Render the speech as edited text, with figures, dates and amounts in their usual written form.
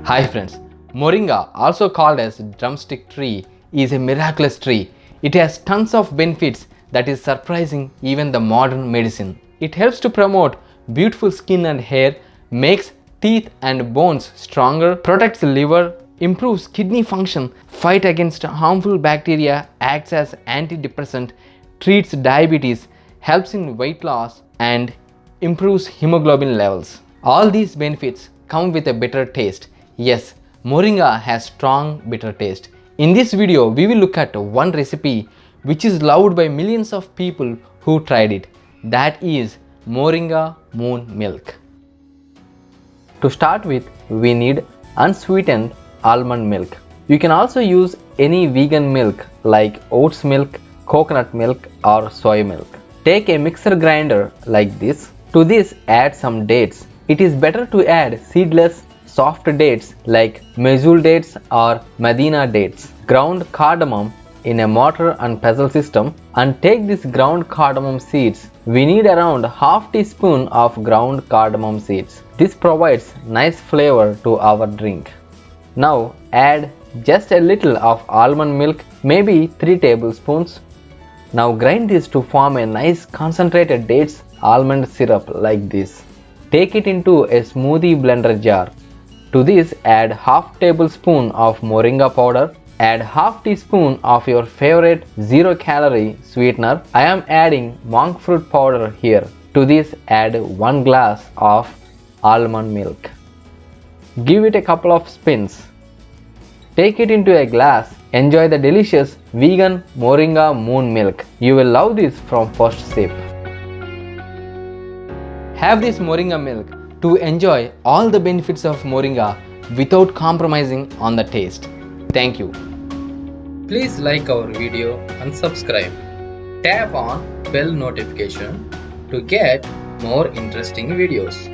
Hi friends, Moringa, also called as drumstick tree, is a miraculous tree. It has tons of benefits that is surprising even the modern medicine. It helps to promote beautiful skin and hair, makes teeth and bones stronger, protects the liver, improves kidney function, fight against harmful bacteria, acts as anti-depressant, treats diabetes, helps in weight loss and improves hemoglobin levels. All these benefits come with a bitter taste. Yes, Moringa has strong bitter taste. In this video, we will look at one recipe which is loved by millions of people who tried it. That is Moringa Moon milk. To start with, we need unsweetened almond milk. You can also use any vegan milk like oats milk, coconut milk or soy milk. Take a mixer grinder like this. To this, add some dates. It is better to add seedless, soft dates like mezul dates or medina dates. Ground cardamom in a mortar and pestle system, and take this ground cardamom seeds. We need around half teaspoon of ground cardamom seeds. This provides nice flavor to our drink. Now add just a little of almond milk, maybe 3 tablespoons. Now grind this to form a nice concentrated dates almond syrup like this. Take it into a smoothie blender jar. To this, add half tablespoon of moringa powder. Add half teaspoon of your favorite 0-calorie sweetener. I am adding monk fruit powder here. To this, add 1 glass of almond milk. Give it a couple of spins. Take it into a glass. Enjoy the delicious vegan Moringa Moon milk. You will love this from first sip. Have this Moringa milk to enjoy all the benefits of Moringa without compromising on the taste. Thank you. Please like our video and subscribe. Tap on bell notification to get more interesting videos.